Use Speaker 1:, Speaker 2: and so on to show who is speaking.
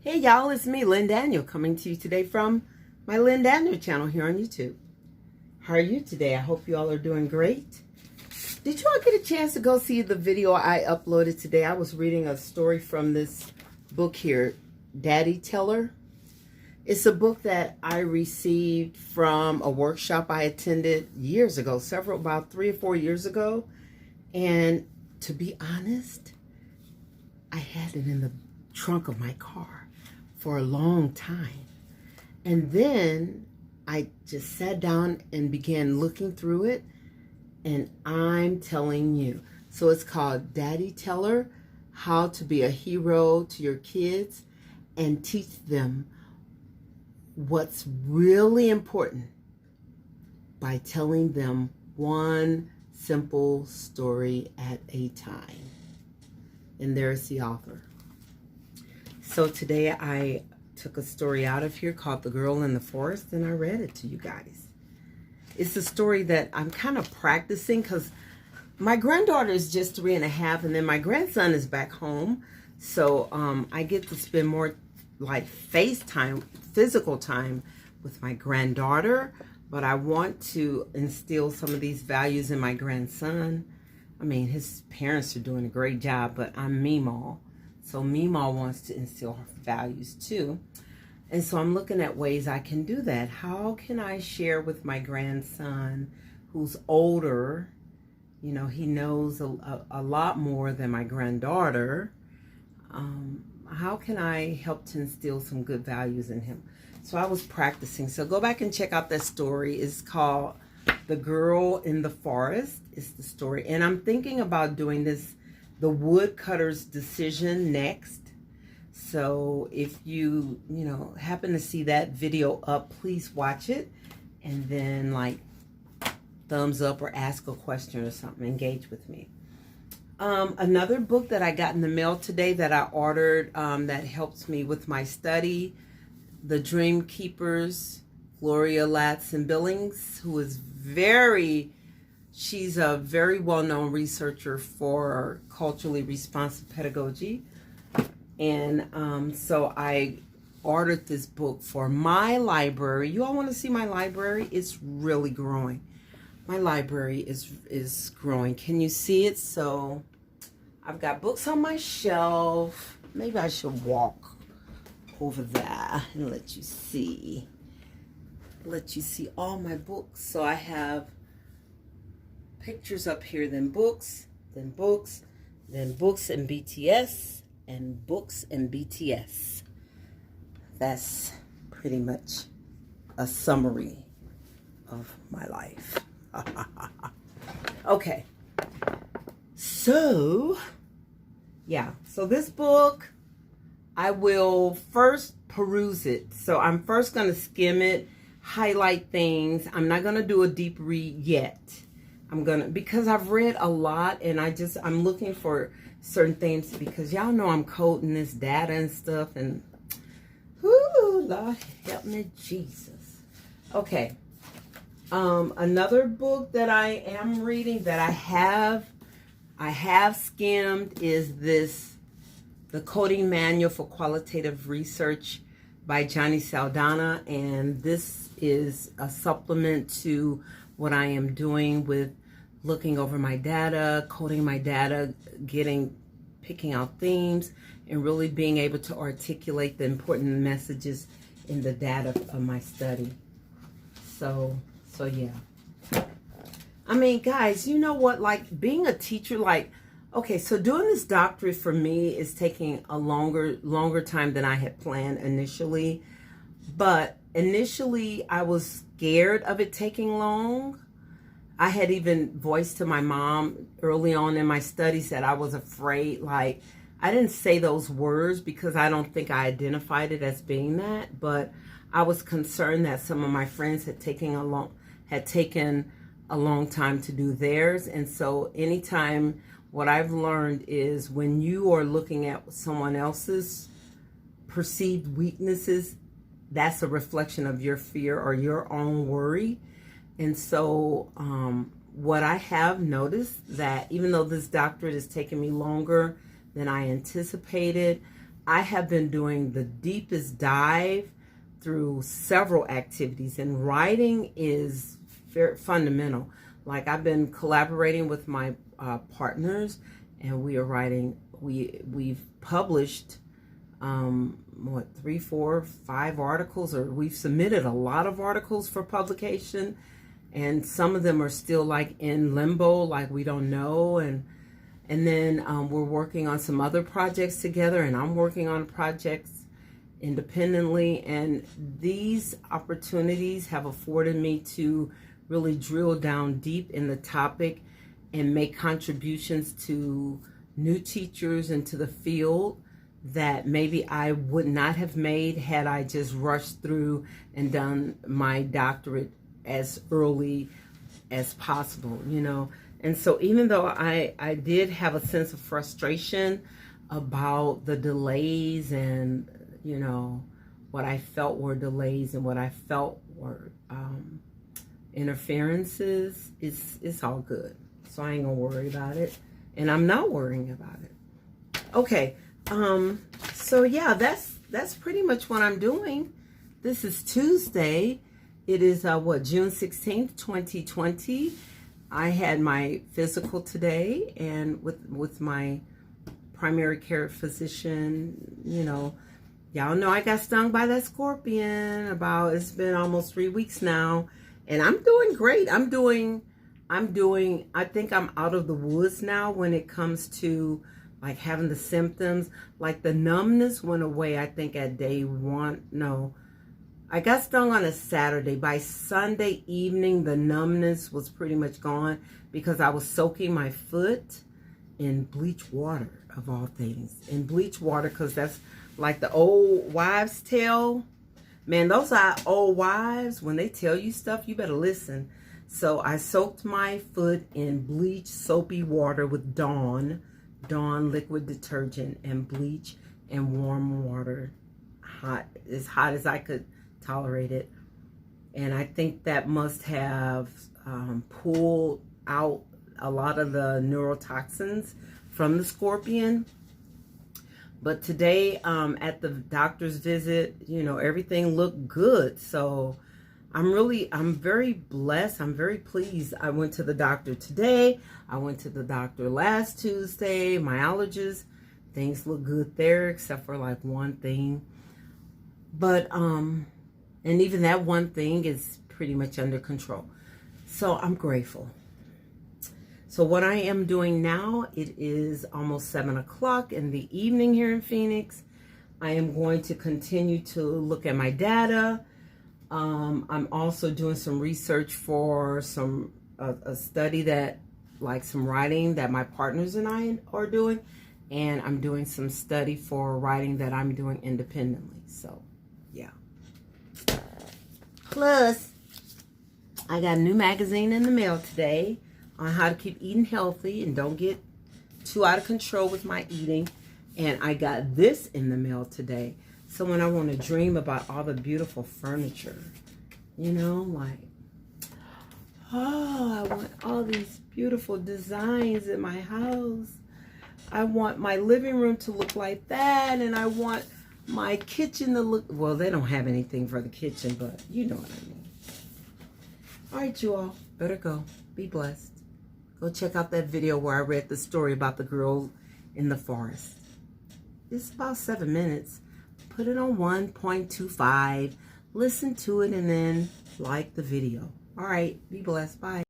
Speaker 1: Hey y'all, it's me, Lynn Daniel, coming to you today from my Lynn Daniel channel here on YouTube. How are you today? I hope you all are doing great. Did you all get a chance to go see the video I uploaded today? I was reading a story from this book here, Daddy Teller. It's a book that I received from a workshop I attended years ago, about 3 or 4 years ago. And to be honest, I had it in the trunk of my car for a long time. And then I just sat down and began looking through it, and I'm telling you. So it's called Daddy Teller, How to Be a Hero to Your Kids and Teach Them What's Really Important by telling them one simple story at a time. And there's the author. So today I took a story out of here called The Girl in the Forest, and I read it to you guys. It's a story that I'm kind of practicing because my granddaughter is just 3.5, and then my grandson is back home. So I get to spend more like FaceTime, physical time with my granddaughter, but I want to instill some of these values in my grandson. I mean, his parents are doing a great job, but I'm Meemaw. So Meemaw wants to instill her values too. And so I'm looking at ways I can do that. How can I share with my grandson, who's older, you know, he knows a lot more than my granddaughter. How can I help to instill some good values in him? So I was practicing. So go back and check out that story. It's called The Girl in the Forest. It's the story. And I'm thinking about doing this, The Woodcutter's Decision, next. So if you happen to see that video up, please watch it. And then like thumbs up or ask a question or something. Engage with me. Another book that I got in the mail today that I ordered that helps me with my study, The Dream Keepers, Gloria Ladson Billings, who is she's a very well-known researcher for culturally responsive pedagogy. And so I ordered this book for my library. You all want to see my library? It's really growing. My library is growing. Can you see it? So I've got books on my shelf. Maybe I should walk over there and let you see all my books. So I have pictures up here, then books, then books, then books and BTS, and books and BTS. That's pretty much a summary of my life. Okay, so yeah, so this book, I will first peruse it. So I'm first going to skim it, highlight things. I'm not going to do a deep read yet. Because I've read a lot, and I'm looking for certain things, because y'all know I'm coding this data and stuff, and whoo, Lord help me, Jesus. Okay. Another book that I am reading that I have skimmed is The Coding Manual for Qualitative Research by Johnny Saldana, and this is a supplement to what I am doing with looking over my data, coding my data, picking out themes, and really being able to articulate the important messages in the data of my study. So yeah. I mean, guys, you know what? Like being a teacher, okay, so doing this doctorate for me is taking a longer time than I had planned initially. But initially, I was scared of it taking long. I had even voiced to my mom early on in my studies that I was afraid. Like, I didn't say those words because I don't think I identified it as being that. But I was concerned that some of my friends had taken a long time to do theirs. And so anytime, what I've learned is when you are looking at someone else's perceived weaknesses, that's a reflection of your fear or your own worry. And so what I have noticed, that even though this doctorate is taking me longer than I anticipated, I have been doing the deepest dive through several activities, and writing is very fundamental. Like, I've been collaborating with my partners, and we are writing. We've published 3, 4, 5 articles, or we've submitted a lot of articles for publication, and some of them are still like in limbo, like we don't know, and then we're working on some other projects together, and I'm working on projects independently, and these opportunities have afforded me to really drill down deep in the topic and make contributions to new teachers into the field that maybe I would not have made had I just rushed through and done my doctorate as early as possible, you know. And so even though I did have a sense of frustration about the delays, and, you know, what I felt were delays and what I felt were interferences, it's all good. So I ain't gonna worry about it, and I'm not worrying about it. Okay, so yeah, that's pretty much what I'm doing. This is Tuesday. It is June 16th, 2020. I had my physical today, and with my primary care physician. You know, y'all know I got stung by that scorpion it's been almost 3 weeks now, and I'm doing great. I think I'm out of the woods now when it comes to like having the symptoms. Like the numbness went away, I think, at day 1. No, I got stung on a Saturday. By Sunday evening, the numbness was pretty much gone because I was soaking my foot in bleach water, of all things. In bleach water, because that's like the old wives' tale. Man, those are old wives. When they tell you stuff, you better listen. So I soaked my foot in bleach soapy water with Dawn liquid detergent, and bleach and warm water, hot as I could tolerate it. And I think that must have pulled out a lot of the neurotoxins from the scorpion. But today at the doctor's visit, you know, everything looked good. So I'm very blessed. I'm very pleased. I went to the doctor today. I went to the doctor last Tuesday. My allergist, things look good there, except for like one thing. But, and even that one thing is pretty much under control. So I'm grateful. So what I am doing now, it is almost 7 o'clock in the evening here in Phoenix. I am going to continue to look at my data. I'm also doing some research for a study that, like some writing that my partners and I are doing. And I'm doing some study for writing that I'm doing independently. So, yeah. Plus, I got a new magazine in the mail today on how to keep eating healthy and don't get too out of control with my eating. And I got this in the mail today. So when I want to dream about all the beautiful furniture, you know, like, oh, I want all these beautiful designs in my house. I want my living room to look like that, and I want my kitchen to look, well, they don't have anything for the kitchen, but you know what I mean. All right, you all, better go. Be blessed. Go check out that video where I read the story about the girl in the forest. It's about 7 minutes. Put it on 1.25. Listen to it and then like the video. All right, be blessed. Bye.